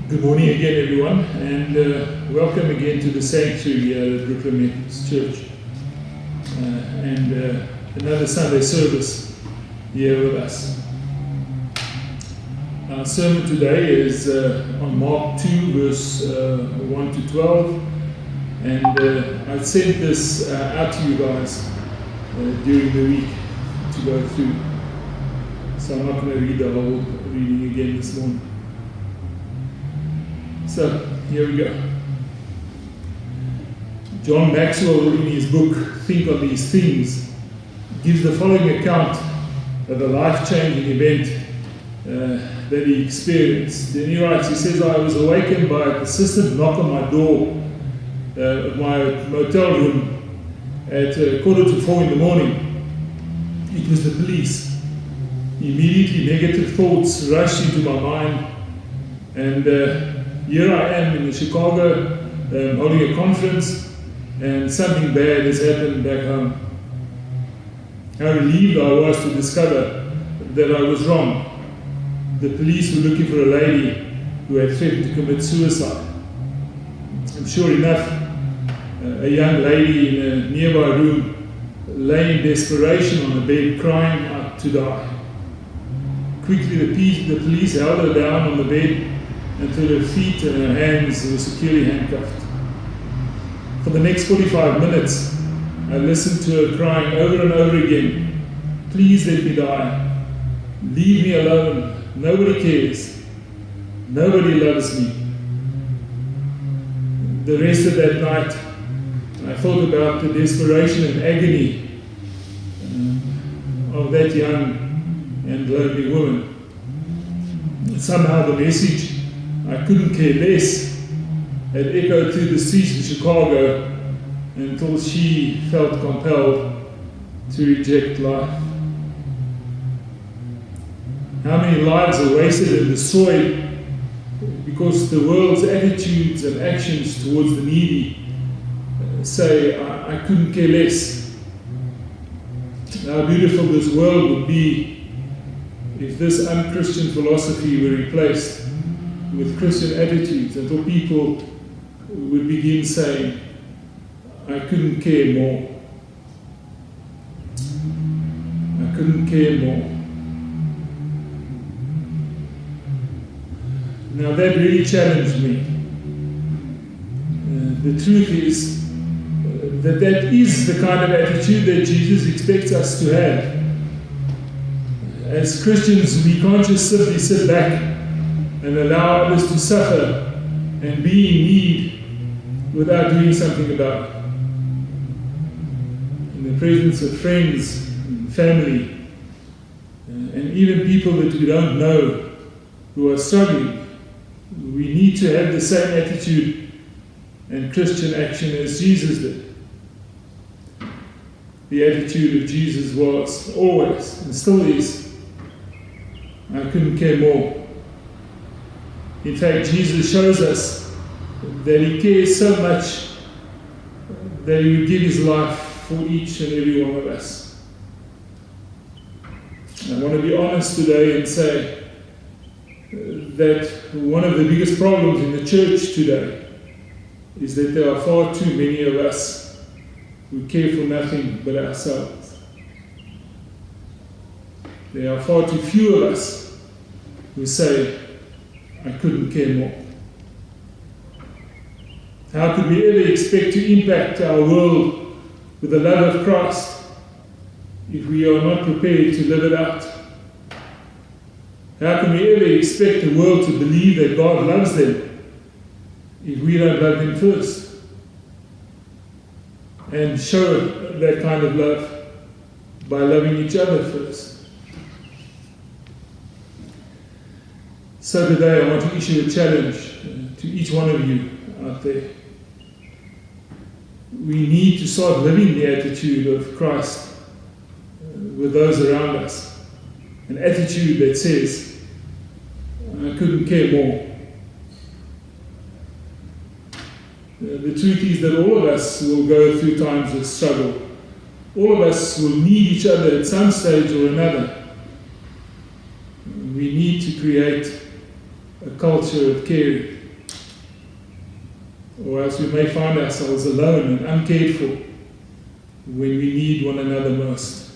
Good morning again, everyone, and welcome again to the sanctuary here at Brooklyn Methodist Church. Another Sunday service here with us. Our sermon today is on Mark 2, verse 1 to 12, and I sent this out to you guys during the week to go through. So I'm not going to read the whole reading again this morning. So, here we go. John Maxwell, in his book, Think on These Things, gives the following account of a life-changing event that he experienced. And he writes, he says, I was awakened by a persistent knock on my door of my motel room at 3:45 in the morning. It was the police. Immediately negative thoughts rushed into my mind, and here I am in Chicago holding a conference, and something bad has happened back home. How relieved I was to discover that I was wrong. The police were looking for a lady who had threatened to commit suicide. And sure enough, a young lady in a nearby room lay in desperation on the bed, crying out to die. Quickly the police held her down on the bed until her feet and her hands were securely handcuffed. For the next 45 minutes, I listened to her crying over and over again, please let me die. Leave me alone. Nobody cares. Nobody loves me. The rest of that night, I thought about the desperation and agony of that young and lonely woman. And somehow the message, I couldn't care less, had echoed through the streets of Chicago until she felt compelled to reject life. How many lives are wasted and destroyed because the world's attitudes and actions towards the needy say, I couldn't care less. How beautiful this world would be if this unchristian philosophy were replaced with Christian attitudes, until people would begin saying, I couldn't care more. I couldn't care more. Now that really challenged me. The truth is that is the kind of attitude that Jesus expects us to have. As Christians, we can't just simply sit back and allow others to suffer and be in need without doing something about it. In the presence of friends and family, and even people that we don't know who are struggling, we need to have the same attitude and Christian action as Jesus did. The attitude of Jesus was always, and still is, I couldn't care more. In fact, Jesus shows us that he cares so much that he would give his life for each and every one of us. I want to be honest today and say that one of the biggest problems in the church today is that there are far too many of us who care for nothing but ourselves. There are far too few of us who say, I couldn't care more. How could we ever expect to impact our world with the love of Christ if we are not prepared to live it out? How can we ever expect the world to believe that God loves them if we don't love them first? And show that kind of love by loving each other first. So today I want to issue a challenge to each one of you out there. We need to start living the attitude of Christ with those around us. An attitude that says, I couldn't care more. The truth is that all of us will go through times of struggle. All of us will need each other at some stage or another. We need to create a culture of caring. or else we may find ourselves alone and uncared for when we need one another most.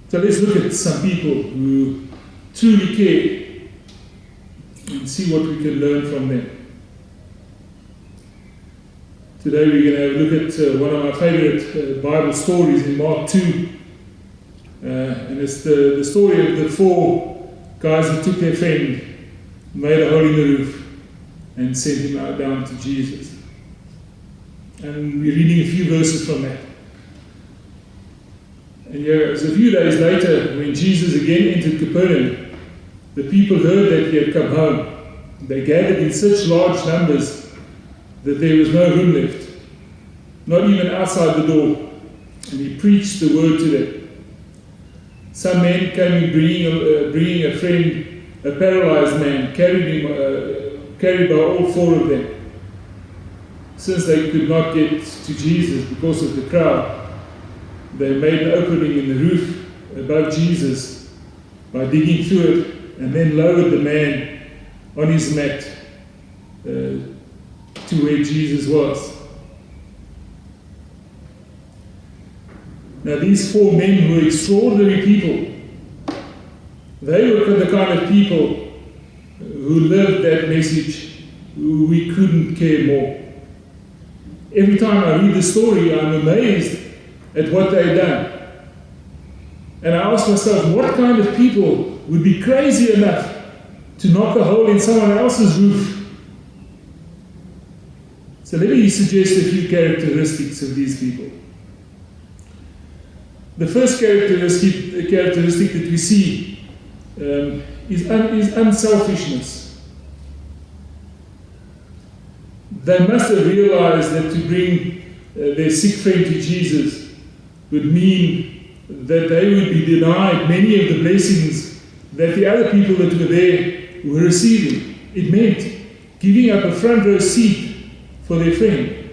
So let's look at some people who truly care and see what we can learn from them. Today we're going to look at one of my favorite Bible stories in Mark 2. And it's the story of the 4 guys who took their friend, made a hole in the roof, and sent him out down to Jesus. And we're reading a few verses from that. And here, a few days later, when Jesus again entered Capernaum, the people heard that he had come home. They gathered in such large numbers that there was no room left, not even outside the door. And he preached the word to them. Some men came in bringing a friend, a paralyzed man, carried by all 4 of them. Since they could not get to Jesus because of the crowd, they made an opening in the roof above Jesus by digging through it, and then lowered the man on his mat to where Jesus was. Now these 4 men were extraordinary people. They were the kind of people who lived that message, who we couldn't care more. Every time I read the story, I'm amazed at what they've done. And I ask myself, what kind of people would be crazy enough to knock a hole in someone else's roof? So let me suggest a few characteristics of these people. The first characteristic that we see is unselfishness. They must have realized that to bring their sick friend to Jesus would mean that they would be denied many of the blessings that the other people that were there were receiving. It meant giving up a front row seat for their friend.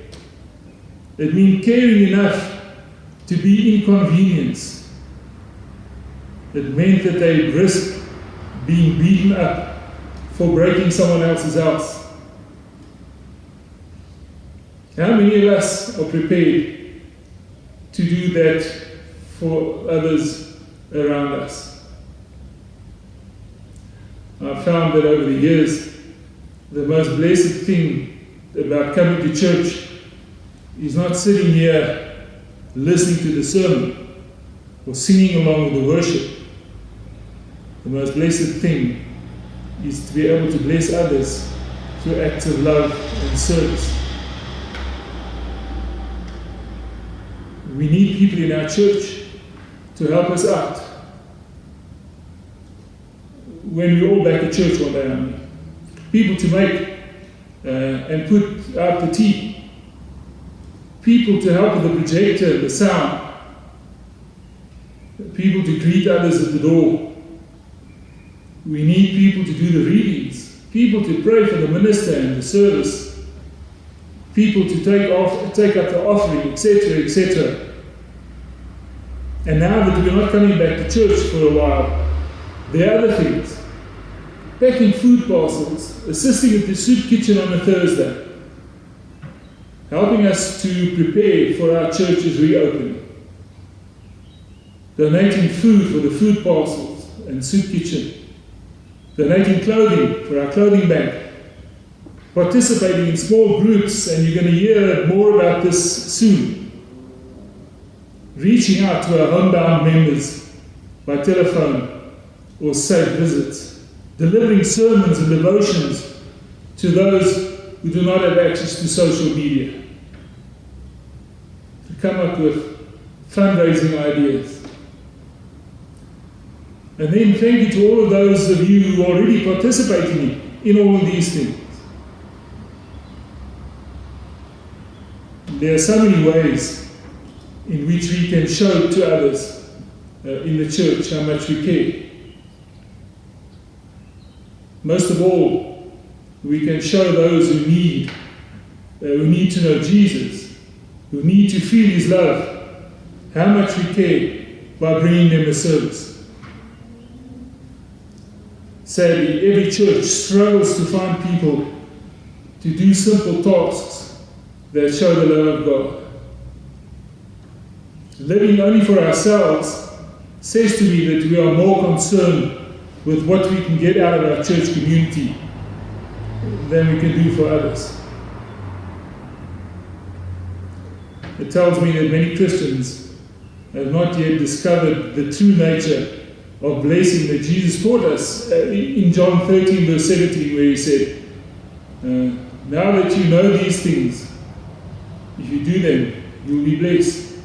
It meant caring enough to be inconvenienced. It meant that they risked being beaten up for breaking someone else's house. How many of us are prepared to do that for others around us? I've found that over the years, the most blessed thing about coming to church is not sitting here listening to the sermon or singing along with the worship. The most blessed thing is to be able to bless others through acts of love and service. We need people in our church to help us out. When we're all back at church one day, people to make and put out the tea. People to help with the projector, the sound. People to greet others at the door. We need people to do the readings. People to pray for the minister and the service. People to take up the offering, etc., etc. And now that we're not coming back to church for a while, there are other things. Packing food parcels, assisting at the soup kitchen on a Thursday, helping us to prepare for our church's reopening, donating food for the food parcels and soup kitchen, donating clothing for our clothing bank, participating in small groups, and you're going to hear more about this soon, reaching out to our homebound members by telephone or safe visits, delivering sermons and devotions to those who do not have access to social media, to come up with fundraising ideas. And then thank you to all of those of you who are already participating in all of these things. There are so many ways in which we can show to others in the church how much we care. Most of all, we can show those who need to know Jesus, who need to feel His love, how much we care by bringing them a service. Sadly, every church struggles to find people to do simple tasks that show the love of God. Living only for ourselves says to me that we are more concerned with what we can get out of our church community than we can do for others. It tells me that many Christians have not yet discovered the true nature of blessing that Jesus taught us in John 13 verse 17, where he said, now that you know these things, if you do them, you'll be blessed.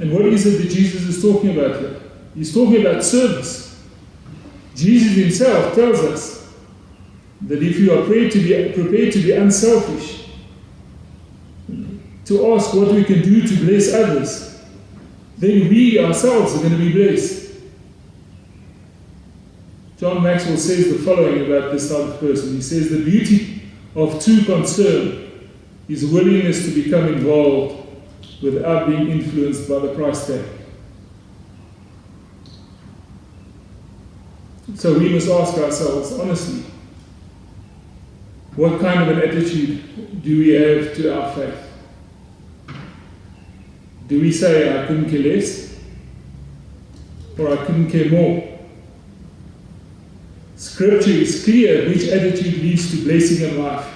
And what is it that Jesus is talking about here? He's talking about service. Jesus himself tells us that if you are prepared to be unselfish, to ask what we can do to bless others, then we ourselves are going to be blessed. John Maxwell says the following about this type of person. He says, the beauty of true concern is willingness to become involved without being influenced by the price tag. So we must ask ourselves honestly, what kind of an attitude do we have to our faith? Do we say, I couldn't care less, or I couldn't care more? Scripture is clear which attitude leads to blessing in life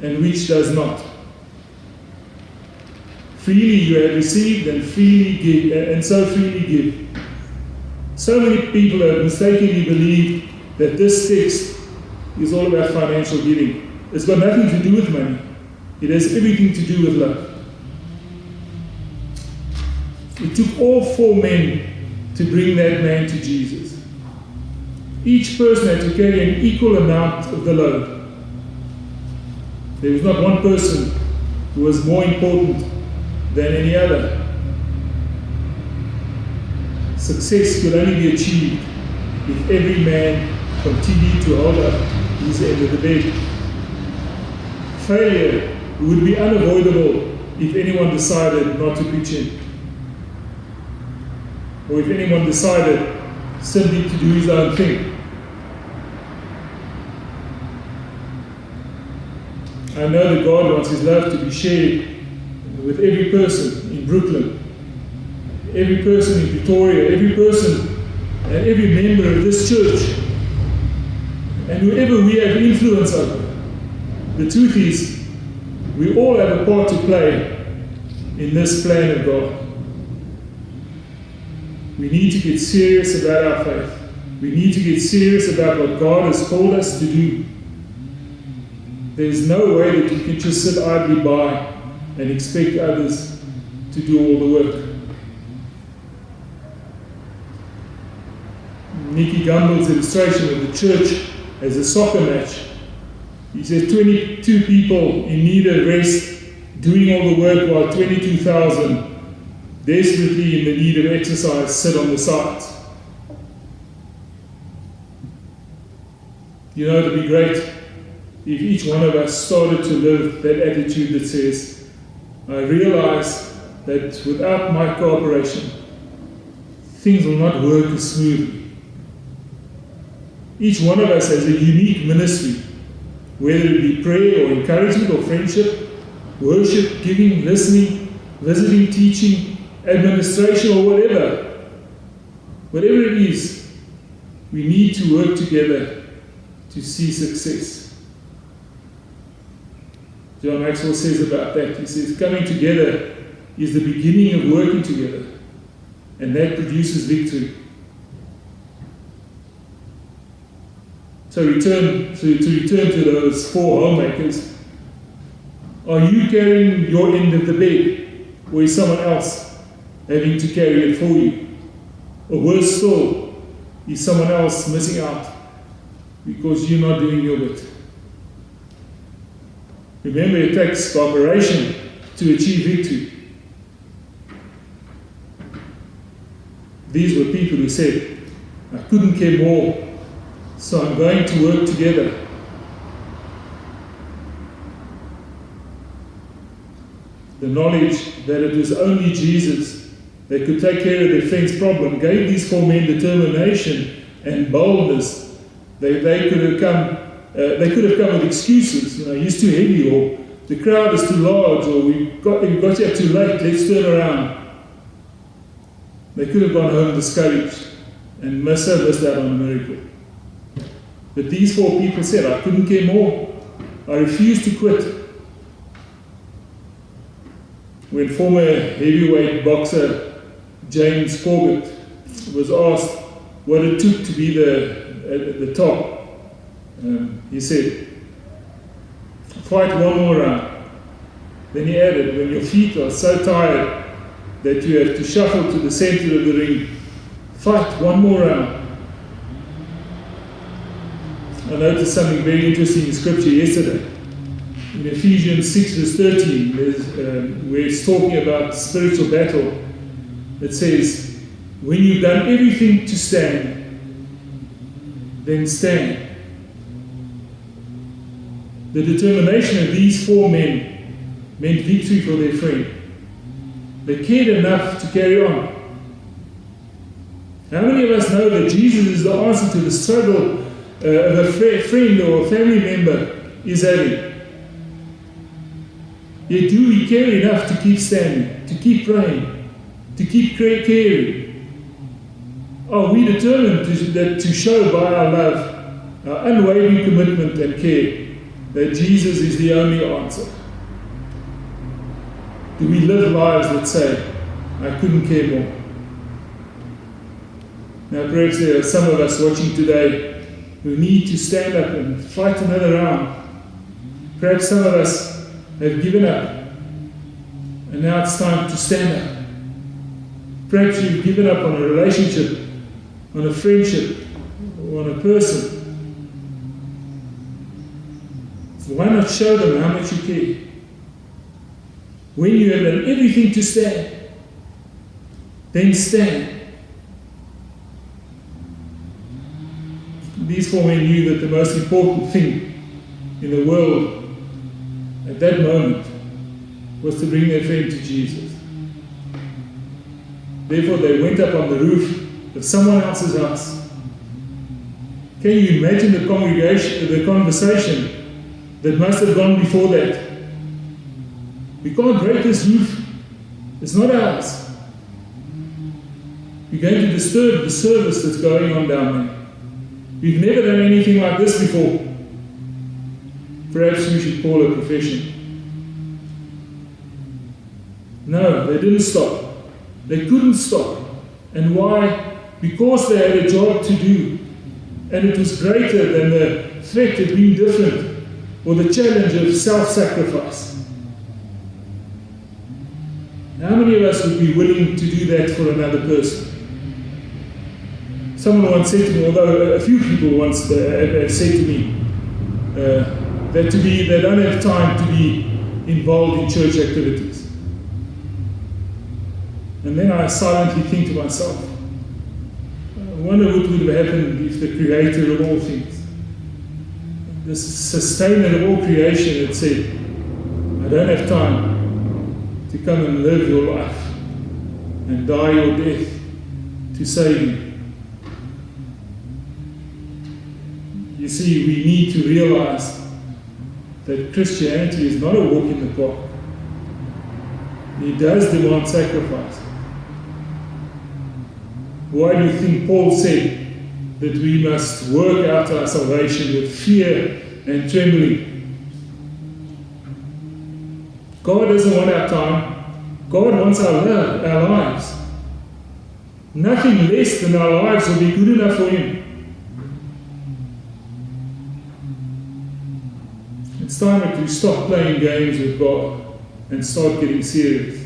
and which does not. Freely you have received and freely give, and so freely give. So many people have mistakenly believed that this text is all about financial giving. It's got nothing to do with money. It has everything to do with love. It took all 4 men to bring that man to Jesus. Each person had to carry an equal amount of the load. There was not one person who was more important than any other. Success could only be achieved if every man continued to hold up his end of the bed. Failure would be unavoidable if anyone decided not to pitch in, or if anyone decided simply to do his own thing. I know that God wants His love to be shared with every person in Brooklyn, every person in Pretoria, every person and every member of this church, and whoever we have influence over. The truth is, we all have a part to play in this plan of God. We need to get serious about our faith. We need to get serious about what God has called us to do. There's no way that you can just sit idly by and expect others to do all the work. Nicky Gumbel's illustration of the church as a soccer match. He says 22 people in need of rest, doing all the work, while 22,000 desperately in the need of exercise sit on the sides. You know, it would be great if each one of us started to live that attitude that says, I realize that without my cooperation, things will not work as smoothly. Each one of us has a unique ministry, whether it be prayer or encouragement or friendship, worship, giving, listening, visiting, teaching, administration, or whatever. Whatever it is, we need to work together to see success. John Maxwell says about that, he says, coming together is the beginning of working together, and that produces victory. So to return to those 4 homemakers, are you carrying your end of the bed, or is someone else having to carry it for you? Or worse still, is someone else missing out because you're not doing your bit? Remember, it takes cooperation to achieve victory. These were people who said, I couldn't care more, so I'm going to work together. The knowledge that it was only Jesus that could take care of their friend's problem gave these 4 men determination and boldness that they could have come they could have come with excuses. He's too heavy, or the crowd is too large, or we got here too late, let's turn around. They could have gone home discouraged and missed out on a miracle. But these 4 people said, I couldn't care more. I refuse to quit. When former heavyweight boxer James Corbett was asked what it took to be at the top, he said, fight one more round. Then he added, when your feet are so tired that you have to shuffle to the center of the ring, fight one more round. I noticed something very interesting in Scripture yesterday. In Ephesians 6 verse 13, where it's talking about spiritual battle, it says, when you've done everything to stand, then stand. The determination of these 4 men meant victory for their friend. They cared enough to carry on. How many of us know that Jesus is the answer to the struggle of a friend or a family member is having? Yet do we care enough to keep standing, to keep praying, to keep caring? Are we determined to show by our love, our unwavering commitment and care, that Jesus is the only answer? Do we live lives that say, I couldn't care more? Now perhaps there are some of us watching today who need to stand up and fight another round. Perhaps some of us have given up, and now it's time to stand up. Perhaps you've given up on a relationship, on a friendship, or on a person. So why not show them how much you care? When you have done everything to stand, then stand. These 4 men knew that the most important thing in the world at that moment was to bring their friend to Jesus. Therefore, they went up on the roof of someone else's house. Can you imagine the conversation that must have gone before that? We can't break this roof. It's not ours. We're going to disturb the service that's going on down there. We've never done anything like this before. Perhaps we should call a profession. No, they didn't stop. They couldn't stop. And why? Because they had a job to do. And it was greater than the threat of being different or the challenge of self-sacrifice. How many of us would be willing to do that for another person? Someone once said to me, although a few people once have said to me, that they don't have time to be involved in church activities. And then I silently think to myself, I wonder what would have happened if the creator of all things, the sustainer of all creation, had said, I don't have time to come and live your life and die your death to save you. You see, we need to realize that Christianity is not a walk in the park. It does demand sacrifice. Why do you think Paul said that we must work out our salvation with fear and trembling? God doesn't want our time. God wants our lives. Nothing less than our lives will be good enough for Him. It's time that we stop playing games with God and start getting serious.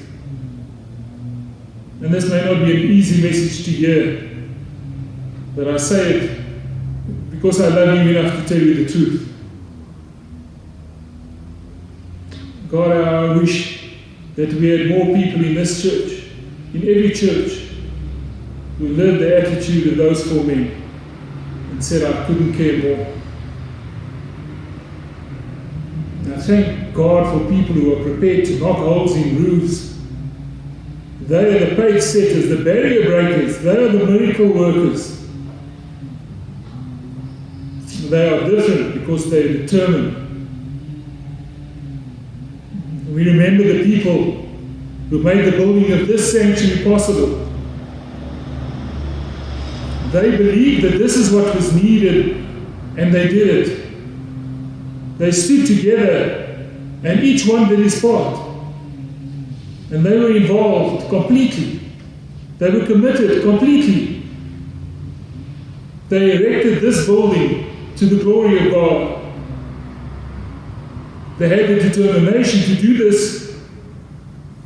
And this may not be an easy message to hear, but I say it because I love you enough to tell you the truth. God, I wish that we had more people in this church, in every church, who lived the attitude of those 4 men and said, I couldn't care more. And I thank God for people who are prepared to knock holes in roofs. They are the pace setters, the barrier breakers. They are the miracle workers. They are different because they are determined. We remember the people who made the building of this sanctuary possible. They believed that this is what was needed, and they did it. They stood together, and each one did his part. And they were involved completely. They were committed completely. They erected this building to the glory of God. They had the determination to do this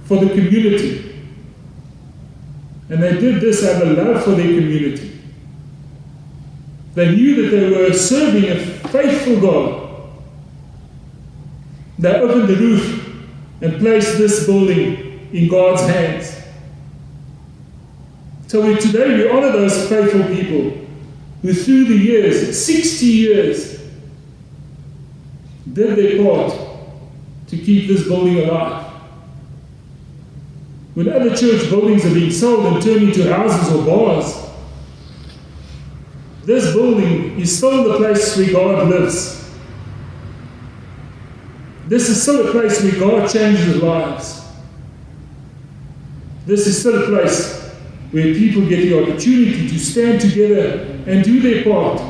for the community. And they did this out of love for their community. They knew that they were serving a faithful God. They opened the roof and placed this building in God's hands. So today we honor those faithful people who through the years, 60 years, did their part to keep this building alive. When other church buildings are being sold and turned into houses or bars, this building is still the place where God lives. This is still a place where God changes lives. This is still a place where people get the opportunity to stand together and do their part.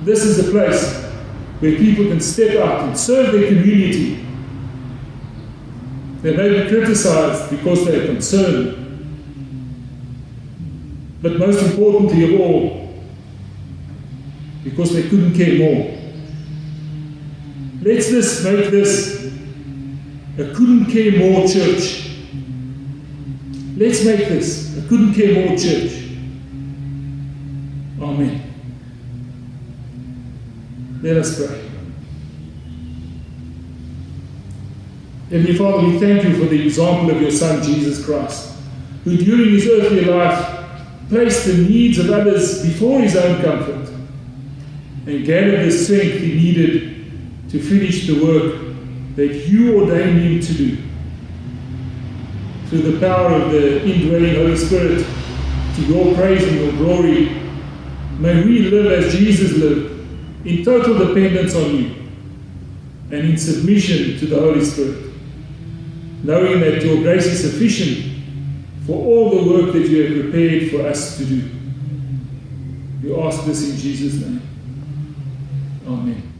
This is a place where people can step out and serve their community. They may be criticized because they are concerned. But most importantly of all, because they couldn't care more. Let's make this a couldn't care more church. Let's make this a couldn't care more church. Amen. Let us pray. Heavenly Father, we thank you for the example of your Son, Jesus Christ, who during his earthly life placed the needs of others before his own comfort and gathered the strength he needed to finish the work that you ordained him to do. Through the power of the indwelling Holy Spirit, to your praise and your glory, may we live as Jesus lived, in total dependence on you and in submission to the Holy Spirit, knowing that your grace is sufficient for all the work that you have prepared for us to do. We ask this in Jesus' name. Amen.